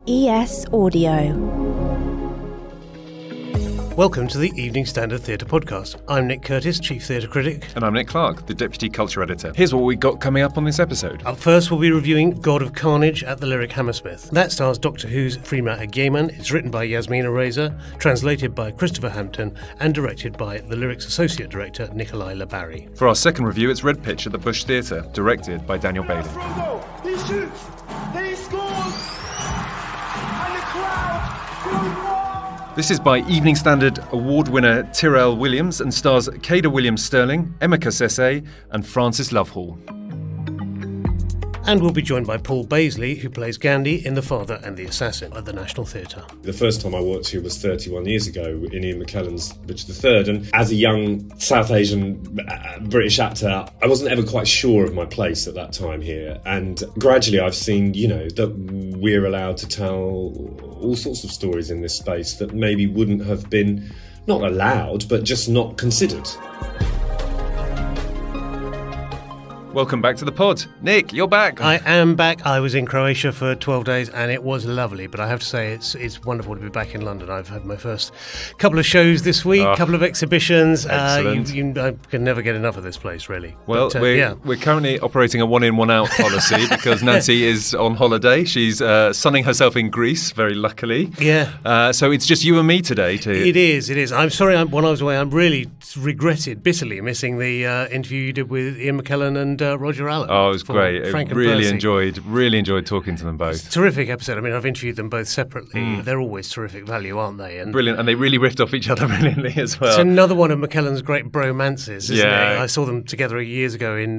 ES Audio. Welcome to the Evening Standard Theatre Podcast. I'm Nick Curtis, Chief Theatre Critic. And I'm Nick Clark, the Deputy Culture Editor. Here's what we got coming up on this episode. Up first, we'll be reviewing God of Carnage at the Lyric Hammersmith. That stars Doctor Who's Freema Agyeman. It's written by Yasmina Reza, translated by Christopher Hampton, and directed by the Lyric's Associate Director, Nikolai Labari. For our second review, it's Red Pitch at the Bush Theatre, directed by Daniel Bailey. He shoots, then he scores, and the crowd goes wild. This is by Evening Standard Award winner Tyrell Williams and stars Kedar Williams-Stirling, Emeka Sese and Francis Lovehall. And we'll be joined by Paul Bazely, who plays Gandhi in The Father and the Assassin at the National Theatre. The first time I worked here was 31 years ago in Ian McKellen's Richard III, and as a young South Asian British actor, I wasn't ever quite sure of my place at that time here. And gradually I've seen, that we're allowed to tell all sorts of stories in this space that maybe wouldn't have been, not allowed, but just not considered. Welcome back to the pod. Nick, you're back. I am back. I was in Croatia for 12 days and it was lovely, but I have to say it's wonderful to be back in London. I've had my first couple of shows this week, couple of exhibitions. Excellent. I can never get enough of this place, really. Well, we're currently operating a one-in, one-out policy because Nancy is on holiday. She's sunning herself in Greece, very luckily. Yeah. So it's just you and me today. It is. I'm sorry, when I was away, I really regretted bitterly missing the interview you did with Ian McKellen and Roger Allen. Oh, it was great. Frank and really Percy. enjoyed talking to them both. Terrific episode. I mean, I've interviewed them both separately. They're always terrific value, aren't they? And brilliant, and they really riffed off each other brilliantly as well. It's another one of McKellen's great bromances, isn't Yeah. it? I saw them together years ago in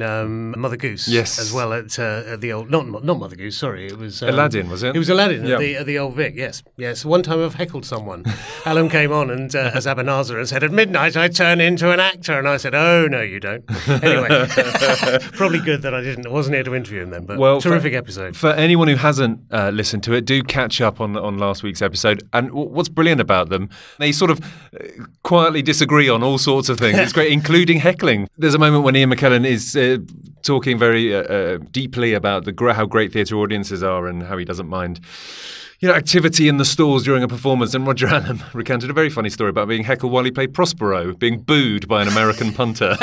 Mother Goose. Yes. As well at the old, not Mother Goose, sorry, it was Aladdin, was it? It was Aladdin Yeah. at the old Vic. Yes. One time I've heckled someone. Alan came on and as Abanazar and said, "At midnight I turn into an actor," and I said, "Oh no, you don't." Anyway, probably good that I wasn't here to interview him then, but terrific episode. For anyone who hasn't listened to it, do catch up on last week's episode. And what's brilliant about them, they sort of quietly disagree on all sorts of things. It's great, including heckling. There's a moment when Ian McKellen is talking very deeply about how great theatre audiences are and how he doesn't mind activity in the stalls during a performance, and Roger Allen recounted a very funny story about being heckled while he played Prospero, being booed by an American punter.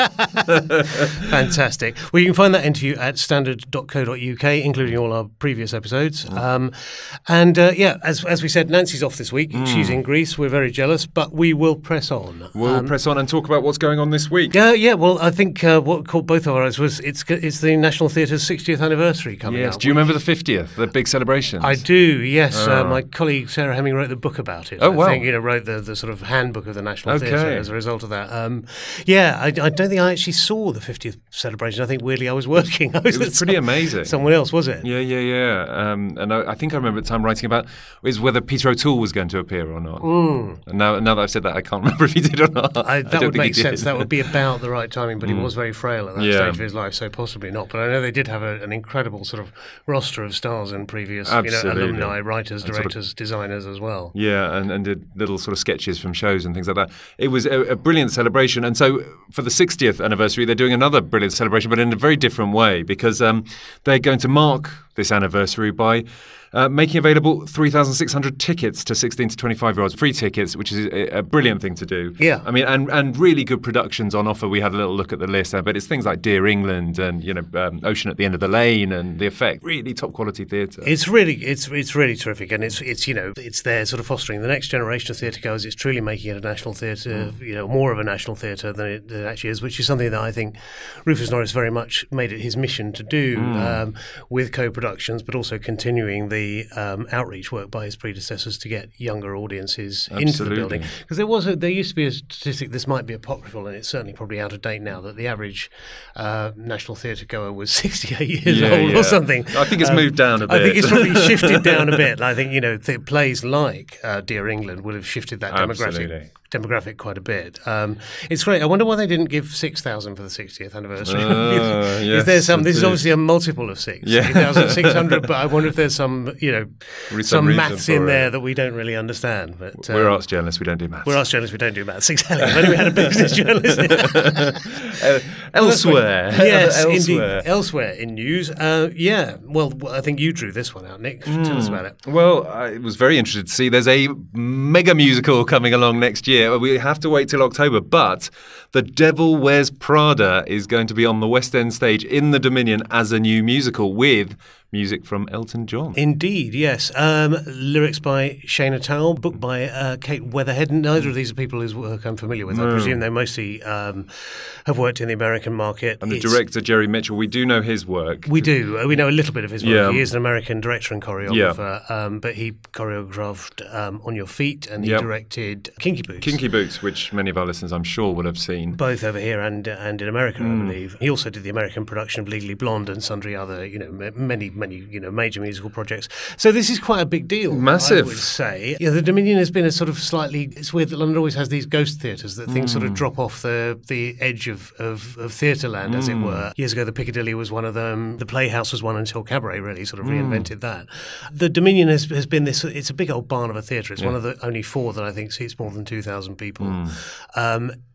Fantastic. Well, you can find that interview at standard.co.uk, including all our previous episodes. As we said, Nancy's off this week. She's in Greece. We're very jealous, but we will press on. We'll press on and talk about what's going on this week. Well, I think what caught both of our eyes was it's the National Theatre's 60th anniversary coming up. Do you remember the 50th, the big celebrations? I do, yes. My colleague Sarah Hemming wrote the book about it. Oh, wow. I think, wrote the sort of handbook of the National Theatre as a result of that. I don't think I actually saw the 50th celebration. I think, weirdly, I was working. It was pretty amazing. Someone else, was it? Yeah. And I think I remember at the time writing about is whether Peter O'Toole was going to appear or not. And now that I've said that, I can't remember if he did or not. That would make sense. That would be about the right timing, but he was very frail at that stage of his life, so possibly not. But I know they did have an incredible sort of roster of stars and previous alumni, writers, directors, designers as well. Yeah, and did little sort of sketches from shows and things like that. It was a brilliant celebration. And so for the 60th anniversary, they're doing another brilliant celebration, but in a very different way, because they're going to mark this anniversary by making available 3,600 tickets to 16 to 25-year-olds, free tickets, which is a brilliant thing to do. Yeah. I mean, and really good productions on offer. We had a little look at the list, but it's things like Dear England and Ocean at the End of the Lane and The Effect. Really top quality theatre. It's really terrific, and it's there sort of fostering the next generation of theatre goers. It's truly making it a national theatre, more of a national theatre than it actually is, which is something that I think Rufus Norris very much made it his mission to do with co-productions, but also continuing the outreach work by his predecessors to get younger audiences into the building. Because there used to be a statistic, this might be apocryphal and it's certainly probably out of date now, that the average National Theatre goer was 68 years old or something. I think it's moved down a bit. I think it's probably shifted down a bit. I think plays like Dear England would have shifted that demographic quite a bit. It's great. I wonder why they didn't give 6,000 for the 60th anniversary. Is there some? This is obviously a multiple of 6, 6,600. But I wonder if there's some some maths in there that we don't really understand. But we're arts journalists, we don't do maths. We're arts journalists, we don't do maths. Exactly. If only we had a business journalist. Elsewhere. Yes, Elsewhere. indeed. Elsewhere in news. Well, I think you drew this one out, Nick. Tell us about it. Well, I was very interested to see there's a mega musical coming along next year. We have to wait till October, but The Devil Wears Prada is going to be on the West End stage in the Dominion as a new musical with music from Elton John. Indeed, yes. Lyrics by Shana Towell, book by Kate Weatherhead. Neither of these are people whose work I'm familiar with. I presume they mostly have worked in the American market. And the director, Jerry Mitchell, we do know his work. We do. We know a little bit of his work. Yeah. He is an American director and choreographer, but he choreographed On Your Feet and he directed Kinky Boots. Kinky Boots, which many of our listeners, I'm sure, will have seen. Both over here and in America, I believe. He also did the American production of Legally Blonde and sundry other, many major musical projects. So this is quite a big deal. Massive. I would say. Yeah, the Dominion has been a sort of slightly. It's weird that London always has these ghost theatres that things sort of drop off the edge of theatre land, as it were. Years ago, the Piccadilly was one of them. The Playhouse was one until Cabaret really sort of reinvented that. The Dominion has been this. It's a big old barn of a theatre. It's one of the only four that I think seats more than 2,000 people.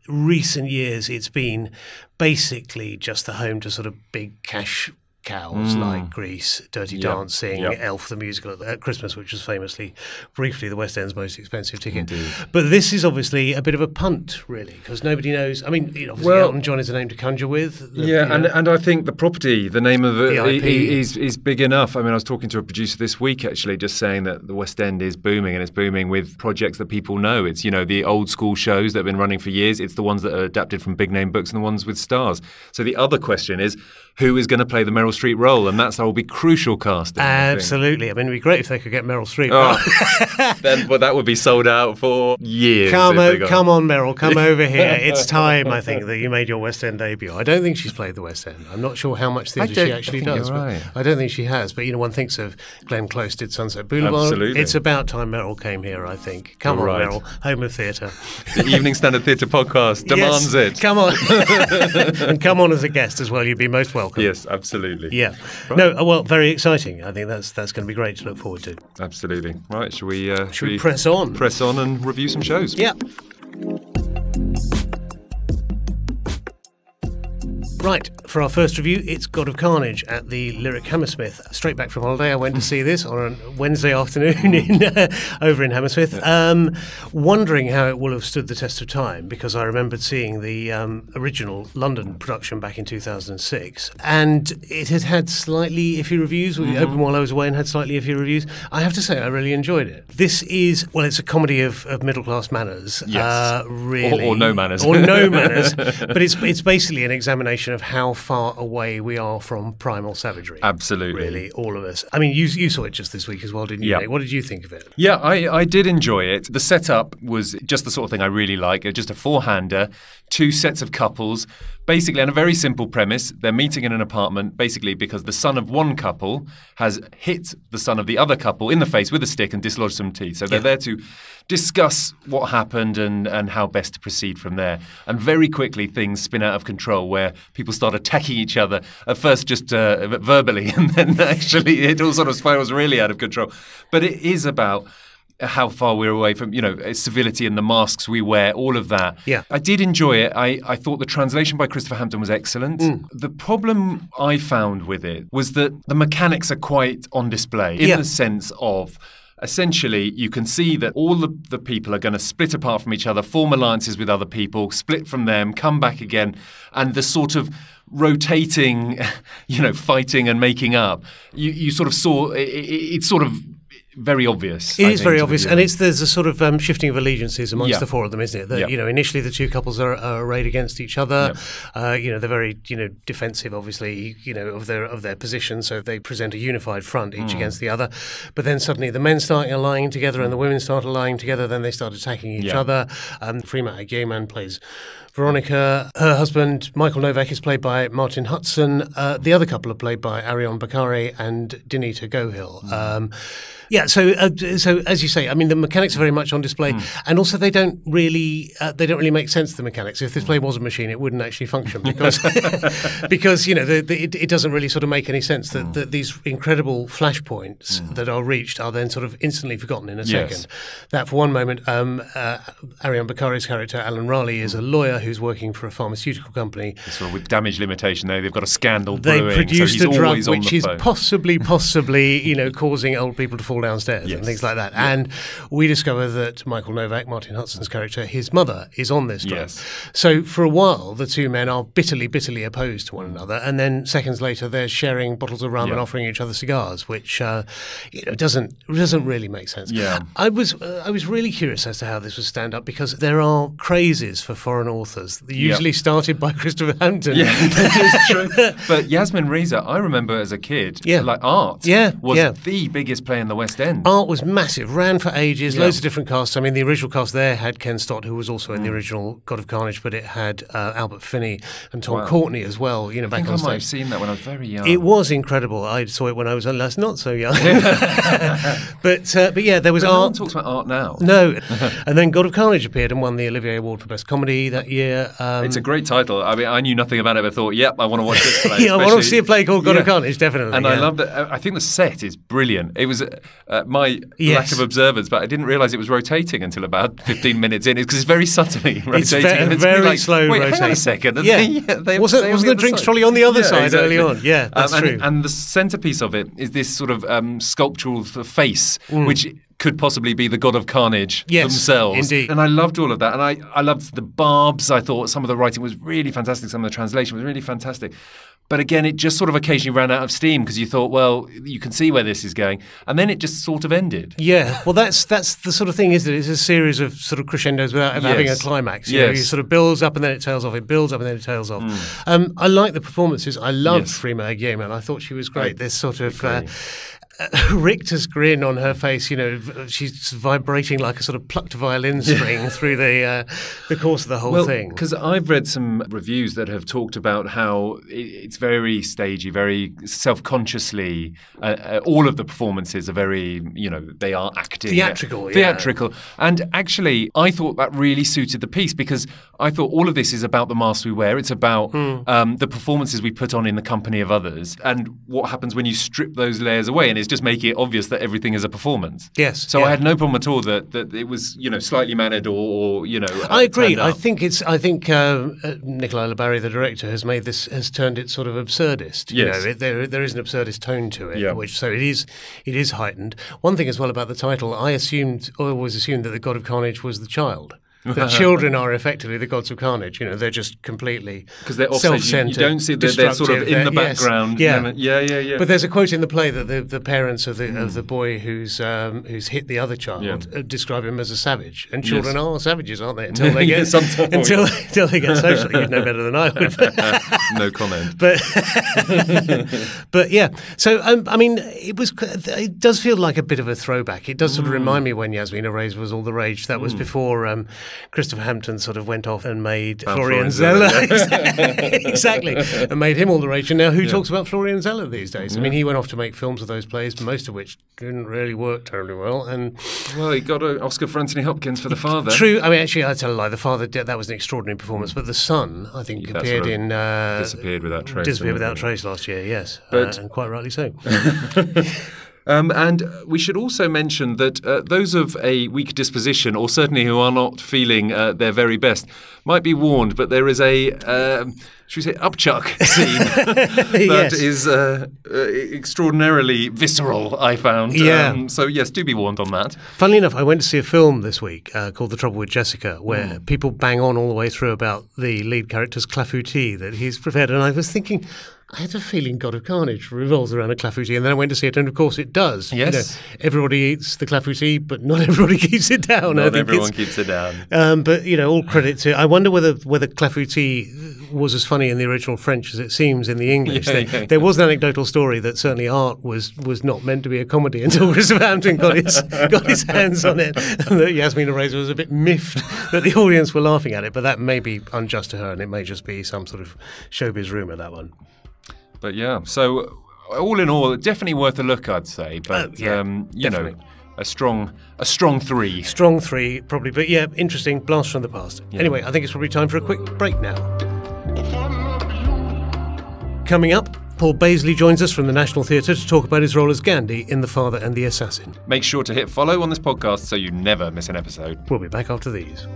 Recent years, it's been basically just the home to sort of big cash cows like Grease, Dirty Dancing, Elf the musical at Christmas, which was famously, briefly, the West End's most expensive ticket. Indeed. But this is obviously a bit of a punt, really, because nobody knows. I mean, obviously Elton John is a name to conjure with. And I think the property, the name of it, IP. is big enough. I mean, I was talking to a producer this week, actually, just saying that the West End is booming, and it's booming with projects that people know. It's, the old school shows that have been running for years. It's the ones that are adapted from big name books and the ones with stars. So the other question is, who is going to play the Meryl Streep role? And that will be crucial casting. Absolutely. I mean, it'd be great if they could get Meryl Streep. Then that would be sold out for years. Come on, Meryl, come over here. It's time, I think, that you made your West End debut. I don't think she's played the West End. I'm not sure how much theatre she actually does. Right. I don't think she has. But, one thinks of Glenn Close did Sunset Boulevard. Absolutely. It's about time Meryl came here, I think. Come on, Meryl, home of theatre. The Evening Standard Theatre podcast demands it. Come on. And come on as a guest as well. You'd be most welcome. Yes, absolutely. Yeah. Right. No, well, very exciting. I think that's going to be great to look forward to. Absolutely. Right, should we press on? Press on and review some shows. Yeah. Right, for our first review, it's God of Carnage at the Lyric Hammersmith. Straight back from holiday, I went to see this on a Wednesday afternoon over in Hammersmith, wondering how it will have stood the test of time, because I remembered seeing the original London production back in 2006, and it had slightly iffy reviews. We opened while I was away and had slightly iffy reviews. I have to say, I really enjoyed it. This is, it's a comedy of middle-class manners. Yes. Really. Or no manners. Or no manners. But it's basically an examination of how far away we are from primal savagery. Absolutely. Really, all of us. I mean, you saw it just this week as well, didn't you, Nate? What did you think of it? Yeah, I did enjoy it. The setup was just the sort of thing I really like. Just a four-hander, two sets of couples, basically, and a very simple premise. They're meeting in an apartment, basically because the son of one couple has hit the son of the other couple in the face with a stick and dislodged some teeth. So they're there to discuss what happened and how best to proceed from there. And very quickly, things spin out of control where people start attacking each other, at first just verbally, and then actually it all sort of spirals really out of control. But it is about how far we're away from, civility and the masks we wear, all of that. Yeah. I did enjoy it. I thought the translation by Christopher Hampton was excellent. The problem I found with it was that the mechanics are quite on display in the sense of, essentially, you can see that all the people are going to split apart from each other, form alliances with other people, split from them, come back again, and the sort of rotating, fighting and making up, you sort of saw, it's sort of very obvious. It is very obvious, and there's a sort of shifting of allegiances amongst the four of them, isn't it? That, initially the two couples are arrayed against each other. They're very, defensive, obviously, of their position, so they present a unified front each against the other. But then suddenly the men start allying together and the women start allying together. Then they start attacking each other. Freema Agyeman plays Veronica. Her husband, Michael Novak, is played by Martin Hudson. The other couple are played by Ariane Bakare and Dinita Gohill. So as you say, I mean, the mechanics are very much on display, and also they don't really make sense. The mechanics. If this play was a machine, it wouldn't actually function because it doesn't really sort of make any sense that these incredible flashpoints that are reached are then sort of instantly forgotten in a second. That for one moment, Ariane Bakari's character Alan Raleigh is a lawyer who's working for a pharmaceutical company. Sort of with damage limitation, they've got a scandal They brewing. produced so a he's drug always on which the is phone. possibly, causing old people to fall downstairs and things like that. Yeah. And we discover that Michael Novak, Martin Hudson's character, his mother is on this drug. Yes. So for a while, the two men are bitterly opposed to one another, and then seconds later, they're sharing bottles of rum and offering each other cigars, which doesn't really make sense. Yeah. I was really curious as to how this would stand up because there are crazes for foreign authors, usually started by Christopher Hampton. Yeah, that is true. But Yasmin Reza, I remember as a kid, like Art was the biggest play in the West End. Art was massive, ran for ages, loads of different casts. I mean, the original cast there had Ken Stott, who was also in the original God of Carnage, but it had Albert Finney and Tom Courtenay as well, back on I stage. might have seen that when I was very young. It was incredible. I saw it when I was not so young. but yeah, there was no Art. one talks about Art now. No. And then God of Carnage appeared and won the Olivier Award for Best Comedy that year. It's a great title. I mean, I knew nothing about it, but thought, I want to watch this play. I want to see a play called God of Carnage, definitely. And I love that. I think the set is brilliant. It was my lack of observance, but I didn't realise it was rotating until about 15 minutes in. Because it's very subtly rotating. It's very slow rotating. Hang on a second. And wasn't the drinks trolley on the other side early on? Yeah, that's true. And the centrepiece of it is this sort of sculptural face, which could possibly be the God of Carnage themselves. Indeed. And I loved all of that. And I loved the barbs. I thought some of the writing was really fantastic. Some of the translation was really fantastic. But again, it just sort of occasionally ran out of steam because you thought, well, you can see where this is going. And then it just sort of ended. Yeah, well, that's the sort of thing, isn't it? It's a series of sort of crescendos without having a climax. You know, it sort of builds up and then it tails off. It builds up and then it tails off. I like the performances. I loved Freema Agyeman. I thought she was great. This sort of Richter's grin on her face, she's vibrating like a sort of plucked violin string through the course of the whole thing. Because I've read some reviews that have talked about how it's very stagey, very self-consciously. All of the performances are very, they are acting. Theatrical. And actually, I thought that really suited the piece because I thought all of this is about the mask we wear. It's about the performances we put on in the company of others and what happens when you strip those layers away. And it's just making it obvious that everything is a performance. Yes. So I had no problem at all that it was, slightly mannered or I agree. I think Nikolai Labari, the director, has turned it sort of absurdist. Yes. There is an absurdist tone to it, so it is heightened. One thing as well about the title, I always assumed that the God of Carnage was the child. The children are effectively the gods of carnage. They're just completely self-centered. You don't see that they're sort of in the background. Yeah. But there's a quote in the play that the parents of the boy who's hit the other child describe him as a savage, and children are savages, aren't they? Until they get until they get social. You'd know better than I would. No comment. But yeah. So I mean, it does feel like a bit of a throwback. It does sort of remind me when Yasmina Reza was all the rage. That was before. Christopher Hampton sort of went off and made Florian Zeller. Exactly. And made him all the rage. And now who talks about Florian Zeller these days? I mean, he went off to make films of those plays, most of which didn't really work terribly well. Well, he got an Oscar for Anthony Hopkins for The Father. True. I mean, actually, I'd tell a lie. The Father, that was an extraordinary performance. But The Son, I think, appeared in... Disappeared Without Trace. Disappeared Without Trace last year, yes. And quite rightly so. And we should also mention that those of a weak disposition, or certainly who are not feeling their very best, might be warned. But there is a, should we say, upchuck scene that is extraordinarily visceral, I found. Yeah. So, yes, do be warned on that. Funnily enough, I went to see a film this week called The Trouble with Jessica, where people bang on all the way through about the lead character's clafoutis that he's prepared. And I was thinking... I had a feeling God of Carnage revolves around a clafoutis, and then I went to see it, and of course it does. Yes. Everybody eats the clafoutis, but not everybody keeps it down. Not everyone keeps it down. But, all credit to... I wonder whether clafoutis was as funny in the original French as it seems in the English. There was an anecdotal story that certainly Art was not meant to be a comedy until Christopher Hampton got his hands on it, and that Yasmina Reza was a bit miffed that the audience were laughing at it, but that may be unjust to her, and it may just be some sort of showbiz rumour, that one. But yeah, so all in all, definitely worth a look, I'd say. But, a strong three. Strong three, probably, but yeah, interesting. Blast from the past. Yeah. Anyway, I think it's probably time for a quick break now. Coming up, Paul Bazely joins us from the National Theatre to talk about his role as Gandhi in The Father and the Assassin. Make sure to hit follow on this podcast so you never miss an episode. We'll be back after these.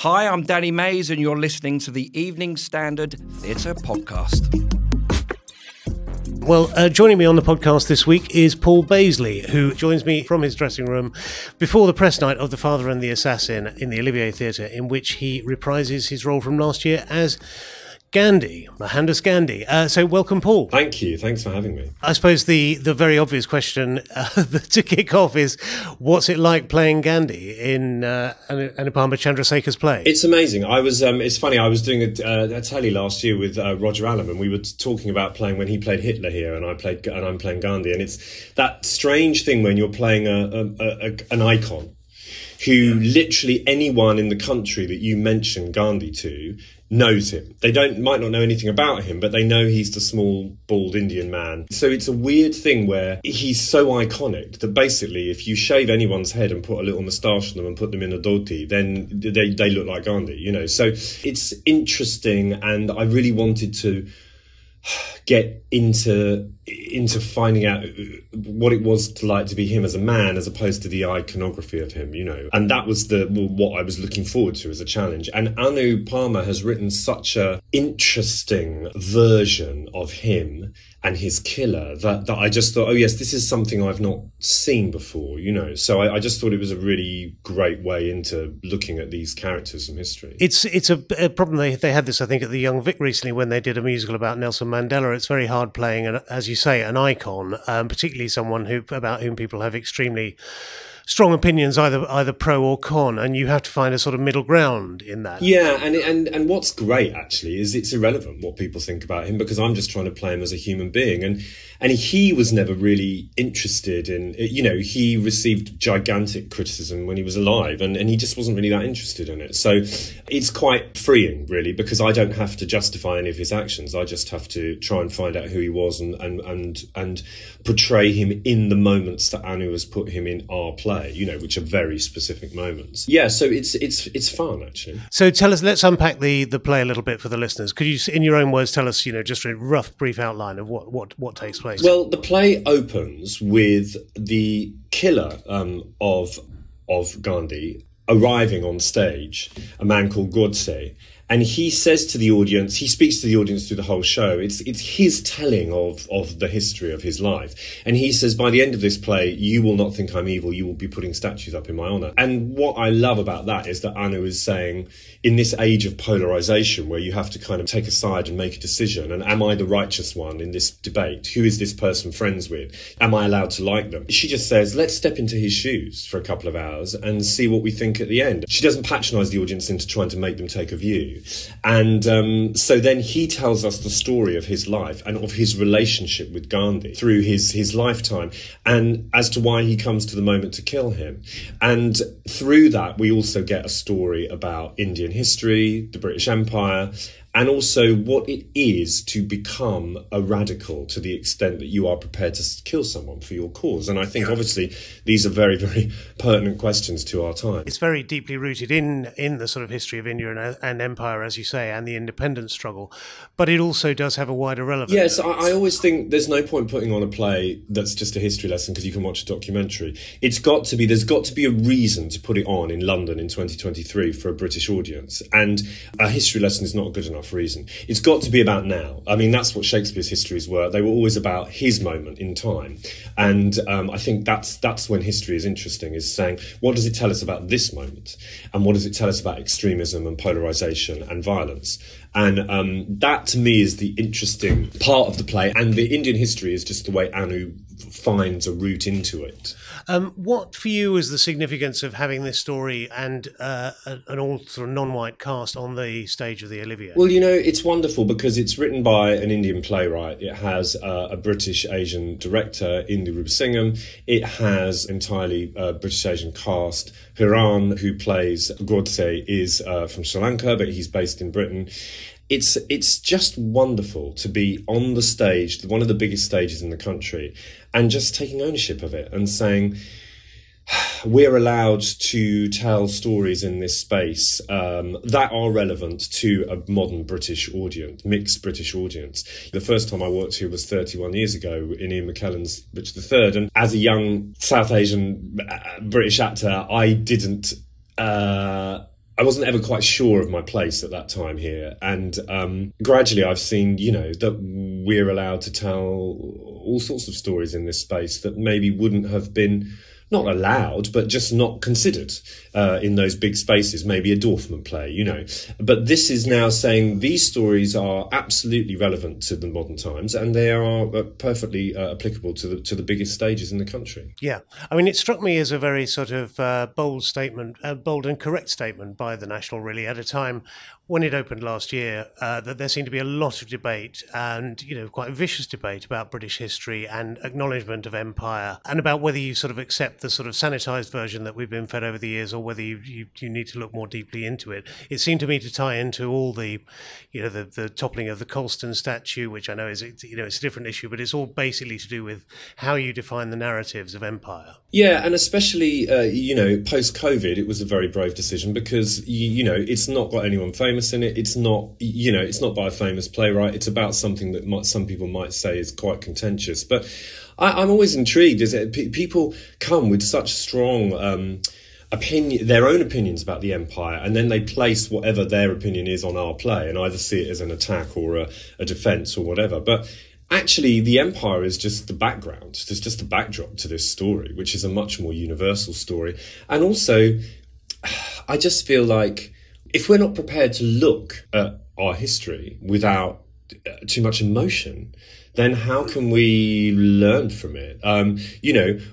Hi, I'm Danny Mays, and you're listening to the Evening Standard Theatre Podcast. Well, joining me on the podcast this week is Paul Bazely, who joins me from his dressing room before the press night of The Father and the Assassin in the Olivier Theatre, in which he reprises his role from last year as Gandhi, Mohandas Gandhi. So welcome, Paul. Thank you. Thanks for having me. I suppose the very obvious question to kick off is, what's it like playing Gandhi in Anupama Chandrasekhar's play? It's amazing. I was. It's funny. I was doing a telly last year with Roger Allam, and we were talking about playing when he played Hitler here, and I'm playing Gandhi, and it's that strange thing when you're playing an icon who literally anyone in the country that you mention Gandhi to knows him. They might not know anything about him, but they know he's the small, bald Indian man. So it's a weird thing where he's so iconic that basically if you shave anyone's head and put a little moustache on them and put them in a dhoti, then they look like Gandhi, you know. So it's interesting, and I really wanted to get into finding out what it was like to be him as a man as opposed to the iconography of him, you know. And that was what I was looking forward to as a challenge. And Anupama has written such a interesting version of him and his killer that I just thought, oh yes, this is something I've not seen before, you know. So I just thought it was a really great way into looking at these characters from history. It's a problem. They had this, I think, at the Young Vic recently when they did a musical about Nelson Mandela. It's very hard playing, as you say, an icon, particularly someone about whom people have extremely strong opinions, either pro or con, and you have to find a sort of middle ground in that. Yeah, and what's great actually is it's irrelevant what people think about him, because I'm just trying to play him as a human being, and he was never really interested in, you know, he received gigantic criticism when he was alive, and he just wasn't really that interested in it. So it's quite freeing, really, because I don't have to justify any of his actions. I just have to try and find out who he was and portray him in the moments that Anu has put him in our play, you know, which are very specific moments. Yeah, so it's fun, actually. So tell us, let's unpack the play a little bit for the listeners. Could you, in your own words, tell us, you know, just a rough, brief outline of what takes place? Well, the play opens with the killer of Gandhi arriving on stage, a man called Godse. And he says to the audience, he speaks to the audience through the whole show. It's his telling of the history of his life. And he says, by the end of this play, you will not think I'm evil. You will be putting statues up in my honour. And what I love about that is that Anu is saying, in this age of polarisation, where you have to kind of take a side and make a decision, and am I the righteous one in this debate? Who is this person friends with? Am I allowed to like them? She just says, let's step into his shoes for a couple of hours and see what we think at the end. She doesn't patronise the audience into trying to make them take a view. And so then he tells us the story of his life and of his relationship with Gandhi through his lifetime, and as to why he comes to the moment to kill him. And through that, we also get a story about Indian history, the British Empire, and also what it is to become a radical to the extent that you are prepared to kill someone for your cause. And I think, obviously, these are very, very pertinent questions to our time. It's very deeply rooted in the sort of history of India and empire, as you say, and the independence struggle. But it also does have a wider relevance. Yes, I always think there's no point putting on a play that's just a history lesson because you can watch a documentary. There's got to be a reason to put it on in London in 2023 for a British audience. And a history lesson is not a good enough reason. It's got to be about now. I mean, that's what Shakespeare's histories were. They were always about his moment in time. And I think that's when history is interesting, is saying, what does it tell us about this moment? And what does it tell us about extremism and polarisation and violence? And that, to me, is the interesting part of the play. And the Indian history is just the way Anu finds a route into it. What, for you, is the significance of having this story and an all sort of non-white cast on the stage of the Olivier? Well, you know, it's wonderful because it's written by an Indian playwright. It has a British-Asian director, Indu Rupasingham. It has entirely British-Asian cast. Hiran, who plays Godse, is from Sri Lanka, but he's based in Britain. it's just wonderful to be on the stage, one of the biggest stages in the country, and just taking ownership of it and saying, we're allowed to tell stories in this space that are relevant to a modern British audience, mixed British audience. The first time I worked here was 31 years ago in Ian McKellen's Richard III. And as a young South Asian British actor, I wasn't ever quite sure of my place at that time here. And gradually I've seen, that we're allowed to tell all sorts of stories in this space that maybe wouldn't have been not allowed, but just not considered in those big spaces, maybe a Dorfman play, But this is now saying these stories are absolutely relevant to the modern times, and they are perfectly applicable to the biggest stages in the country. Yeah. I mean, it struck me as a very sort of bold and correct statement by the National, really, at a time when it opened last year, that there seemed to be a lot of debate and, quite a vicious debate about British history and acknowledgement of empire, and about whether you sort of accept the sort of sanitised version that we've been fed over the years, or whether you need to look more deeply into it. It seemed to me to tie into all the, the toppling of the Colston statue, which I know is, it's a different issue, but it's all basically to do with how you define the narratives of empire. Yeah, and especially, post-COVID, it was a very brave decision because, it's not got anyone famous in it. It's not, it's not by a famous playwright. It's about something that some people might say is quite contentious. But I'm always intrigued is that people come with such strong their own opinions about the empire, and then they place whatever their opinion is on our play and either see it as an attack or a defence or whatever. But actually, the empire is just the background. It's just a backdrop to this story, which is a much more universal story. And also, I just feel like if we're not prepared to look at our history without too much emotion, then how can we learn from it?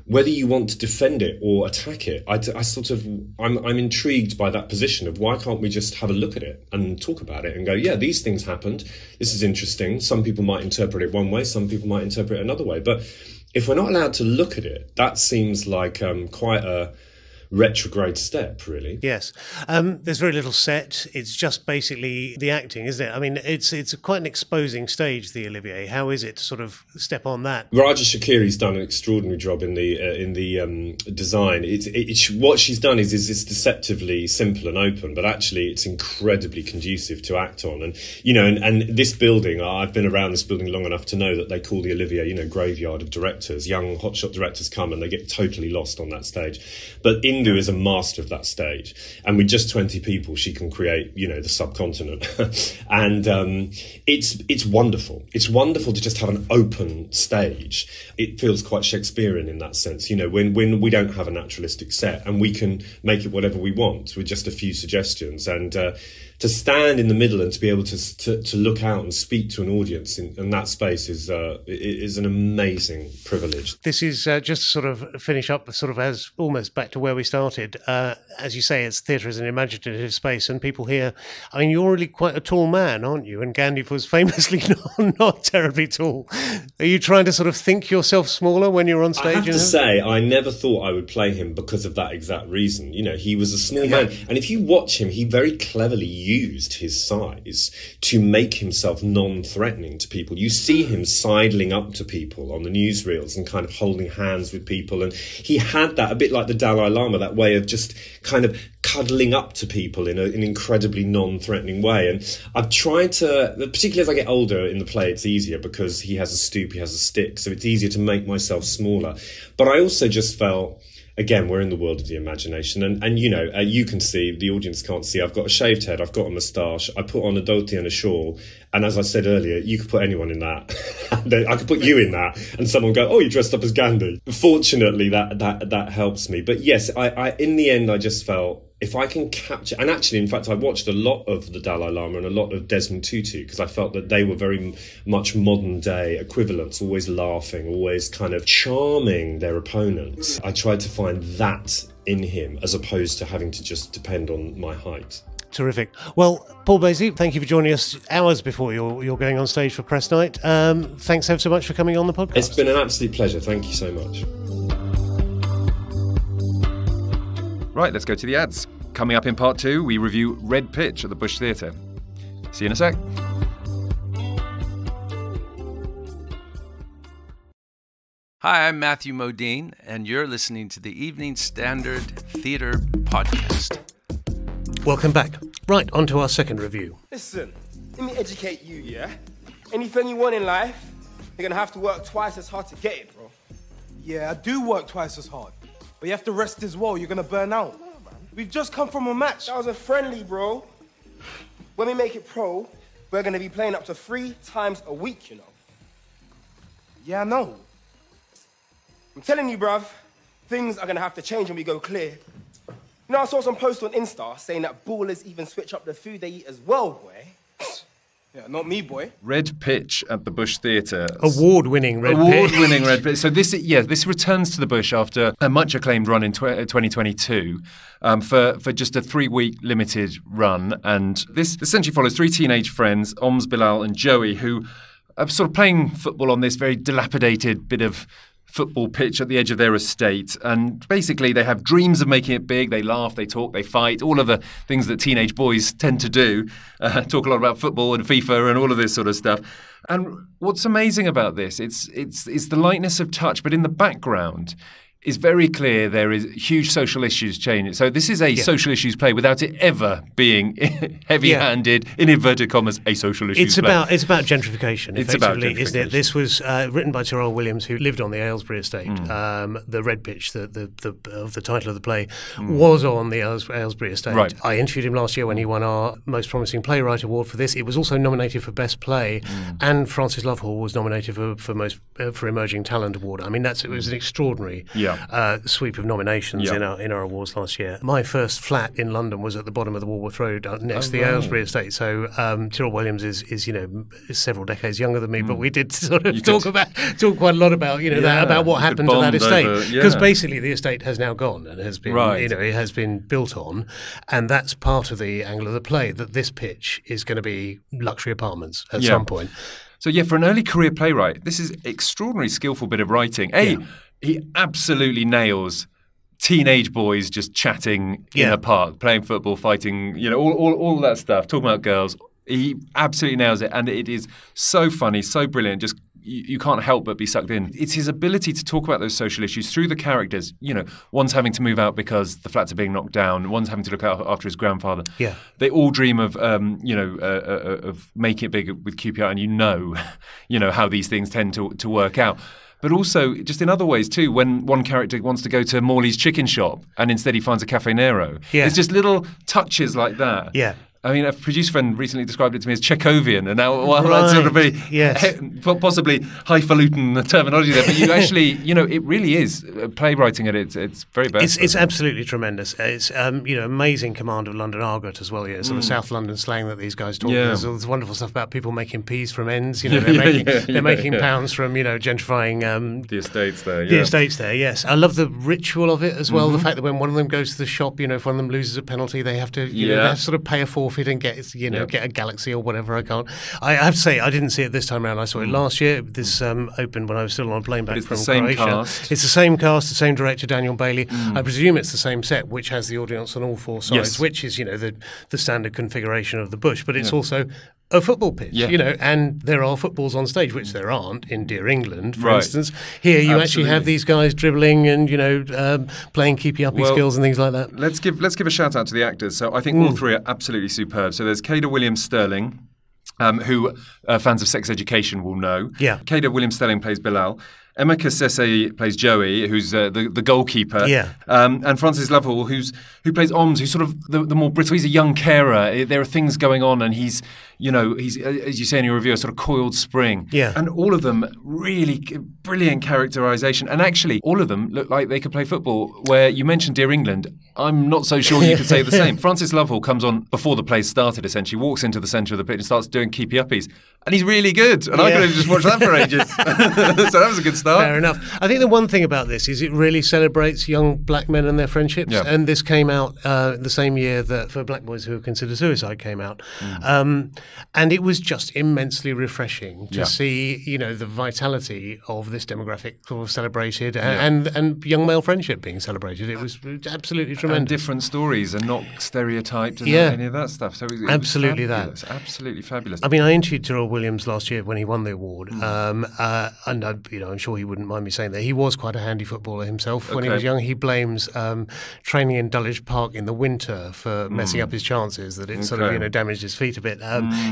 Whether you want to defend it or attack it, I'm intrigued by that position of why can't we just have a look at it and talk about it and go, yeah, these things happened. This is interesting. Some people might interpret it one way. Some people might interpret it another way. But if we're not allowed to look at it, that seems like quite a retrograde step, really. Yes. There's very little set. It's just basically the acting, isn't it? I mean, it's quite an exposing stage, the Olivier. How is it to sort of step on that? Raja Shakiri's done an extraordinary job in the design. What she's done is it's deceptively simple and open, but actually it's incredibly conducive to act on. And and this building, I've been around this building long enough to know that they call the Olivier, graveyard of directors. Young hotshot directors come and they get totally lost on that stage. But Indu is a master of that stage, and with just 20 people she can create the subcontinent. And it's wonderful. It's wonderful to just have an open stage. It feels quite Shakespearean in that sense, when we don't have a naturalistic set and we can make it whatever we want with just a few suggestions. And to stand in the middle and to be able to look out and speak to an audience in that space is an amazing privilege. This is just to sort of finish up sort of as almost back to where we started. As you say, it's theatre is an imaginative space, and people here, I mean, you're really quite a tall man, aren't you? And Gandhi was famously not terribly tall. Are you trying to sort of think yourself smaller when you're on stage? I have to say, I never thought I would play him because of that exact reason. He was a small man, and if you watch him, he very cleverly used his size to make himself non-threatening to people. You see him sidling up to people on the newsreels and kind of holding hands with people, and he had that a bit like the Dalai Lama, that way of just kind of cuddling up to people in an incredibly non-threatening way. And I've tried to, particularly as I get older in the play, it's easier because he has a stoop, he has a stick, so it's easier to make myself smaller. But I also just felt, again, we're in the world of the imagination, and you can see, the audience can't see, I've got a shaved head, I've got a moustache, I put on a dhoti and a shawl, and as I said earlier, you could put anyone in that. I could put you in that, and someone go, oh, you dressed up as Gandhi. Fortunately, that helps me. But yes, I in the end, I just felt, if I can capture, and actually, in fact, I watched a lot of the Dalai Lama and a lot of Desmond Tutu, because I felt that they were very much modern day equivalents, always laughing, always kind of charming their opponents. I tried to find that in him, as opposed to having to just depend on my height. Terrific. Well, Paul Bazely, thank you for joining us hours before you're going on stage for press night. Thanks ever so much for coming on the podcast. It's been an absolute pleasure. Thank you so much. Right, let's go to the ads. Coming up in part 2, we review Red Pitch at the Bush Theatre. See you in a sec. Hi, I'm Matthew Modine, and you're listening to the Evening Standard Theatre Podcast. Welcome back. Right, on to our second review. Listen, let me educate you, yeah? Anything you want in life, you're gonna have to work twice as hard to get it, bro. Yeah, I do work twice as hard. But you have to rest as well, you're gonna burn out. We've just come from a match. That was a friendly, bro. When we make it pro, we're gonna be playing up to 3 times a week, you know. Yeah, I know. I'm telling you, bruv, things are gonna have to change when we go clear. You know, I saw some post on Insta saying that ballers even switch up the food they eat as well, boy. Yeah, not me, boy. Red Pitch at the Bush Theatre. Award-winning Red Pitch. Award-winning Red Pitch. So this returns to the Bush after a much acclaimed run in 2022 for just a 3-week limited run. And this essentially follows 3 teenage friends, Oms, Bilal and Joey, who are sort of playing football on this very dilapidated bit of football pitch at the edge of their estate, and basically they have dreams of making it big. They laugh, they talk, they fight, all of the things that teenage boys tend to do, talk a lot about football and FIFA and all of this sort of stuff. And what's amazing about this, it's the lightness of touch, but in the background is very clear there is huge social issues changing. So this is a social issues play without it ever being heavy-handed, in inverted commas, a social issues play. It's about gentrification, It's about effectively, isn't it? gentrification. This was written by Tyrrell Williams, who lived on the Aylesbury estate. The Red Pitch, the title of the play, was on the Aylesbury estate. Right. I interviewed him last year when he won our Most Promising Playwright Award for this. It was also nominated for Best Play, and Francis Lovehall was nominated for Emerging Talent Award. I mean, it was an extraordinary sweep of nominations in our awards last year. My first flat in London was at the bottom of the Walworth Road next to the Aylesbury estate. So Tyrrell Williams is several decades younger than me, but we did sort of talk quite a lot about about what happened to that estate, because basically the estate has now gone and has been it has been built on, and that's part of the angle of the play, that this pitch is going to be luxury apartments at some point. So for an early career playwright, this is extraordinarily skillful bit of writing. He absolutely nails teenage boys just chatting in a park, playing football, fighting, all that stuff, talking about girls. He absolutely nails it, and it is so funny, so brilliant. Just you can't help but be sucked in. It's his ability to talk about those social issues through the characters. One's having to move out because the flats are being knocked down. One's having to look out after his grandfather. Yeah, they all dream of of making it big with QPR, and how these things tend to work out. But also, just in other ways too, when one character wants to go to Morley's chicken shop and instead he finds a Cafe Nero. Yeah. It's just little touches like that. Yeah. I mean, a producer friend recently described it to me as Chekhovian, and now that's sort of a possibly highfalutin terminology there. But you actually, it really is playwriting at its very best. It's absolutely tremendous. It's amazing command of London argot as well. Sort of South London slang that these guys talk. Yeah. There's all this wonderful stuff about people making peas from ends. They're making pounds from gentrifying the estates there. Yeah. The estates there. Yes, I love the ritual of it as well. The fact that when one of them goes to the shop, if one of them loses a penalty, they have to they have to sort of pay a forfeit and get a Galaxy or whatever. I have to say, I didn't see it this time around. I saw it last year. This opened when I was still on a plane back from Croatia. Cast. It's the same cast, the same director, Daniel Bailey. I presume it's the same set, which has the audience on all 4 sides, which is the standard configuration of the Bush. But it's also a football pitch, and there are footballs on stage, which there aren't in Dear England, for instance. Here you actually have these guys dribbling and playing keepy-uppy skills and things like that. Let's give a shout out to the actors. So I think all 3 are absolutely superb. So there's Kedar Williams-Stirling, who fans of Sex Education will know. Yeah, Kedar Williams-Stirling plays Bilal. Emma Kassese plays Joey, who's the goalkeeper. Yeah. And Francis Lovehall, who plays Oms, who's sort of the more brittle. He's a young carer. There are things going on, and he's as you say in your review, a sort of coiled spring. Yeah. And all of them really brilliant characterisation. And actually, all of them look like they could play football. Where you mentioned Dear England, I'm not so sure you could say the same. Francis Lovehall comes on before the play started, essentially, walks into the centre of the pitch and starts doing keepy-uppies. And he's really good. And I could have just watched that for ages. So that was a good start. Fair enough. I think the one thing about this is it really celebrates young black men and their friendships. Yeah. And this came out the same year that For Black Boys Who Consider Suicide came out. And it was just immensely refreshing to see, you know, the vitality of this demographic sort of celebrated and young male friendship being celebrated. It was absolutely tremendous. And different stories and not stereotyped and any of that stuff. So it absolutely was fabulous, absolutely fabulous. I mean, I interviewed Tyrrell Williams last year when he won the award, and I'm sure he wouldn't mind me saying that he was quite a handy footballer himself when he was young. He blames training in Dulwich Park in the winter for messing up his chances, that it sort of damaged his feet a bit.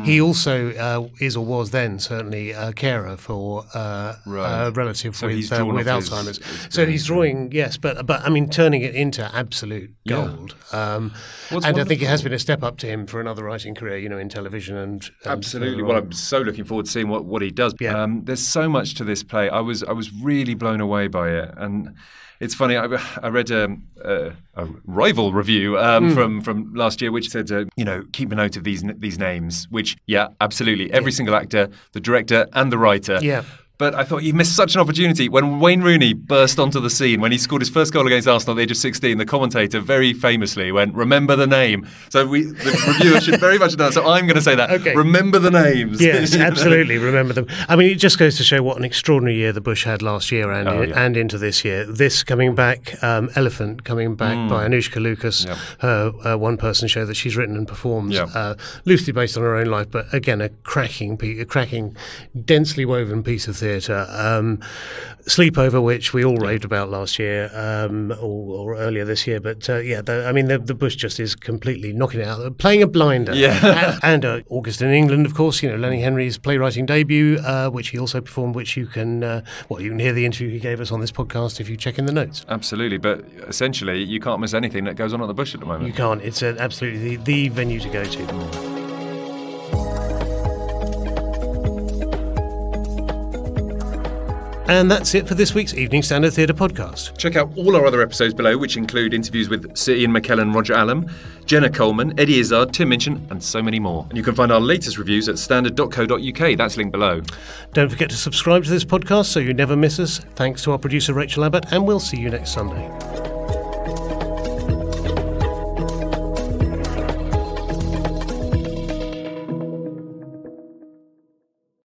He also is or was then certainly a carer for a relative with Alzheimer's. So he's drawing, but I mean, turning it into absolute gold. And I think it has been a step up to him for another writing career, you know, in television and absolutely. Well, I'm so looking forward to seeing what he does. Yeah. There's so much to this play. I was really blown away by it, and it's funny. I read a rival review from last year, which said, keep a note of these names. Which, absolutely, every single actor, the director, and the writer. Yeah. But I thought you missed such an opportunity. When Wayne Rooney burst onto the scene, when he scored his first goal against Arsenal at the age of 16, the commentator very famously went, "Remember the name." So the reviewer should very much have done that. So I'm going to say that. Okay. Remember the names. Yes, absolutely. Remember them. I mean, it just goes to show what an extraordinary year the Bush had last year and into this year. This coming back, Elephant coming back by Anushka Lucas, her one-person show that she's written and performed, loosely based on her own life, but again, a cracking, densely woven piece of theatre. Sleepover, which we all raved about last year or earlier this year, but the Bush just is completely knocking it out, playing a blinder. And August in England, of course, you know, Lenny Henry's playwriting debut, which he also performed, which you can hear the interview he gave us on this podcast if you check in the notes. Absolutely, but essentially you can't miss anything that goes on at the Bush at the moment. You can't. It's absolutely the venue to go to. And that's it for this week's Evening Standard Theatre podcast. Check out all our other episodes below, which include interviews with Sir Ian McKellen, Roger Allam, Jenna Coleman, Eddie Izzard, Tim Minchin, and so many more. And you can find our latest reviews at standard.co.uk. That's linked below. Don't forget to subscribe to this podcast so you never miss us. Thanks to our producer Rachel Abbott, and we'll see you next Sunday.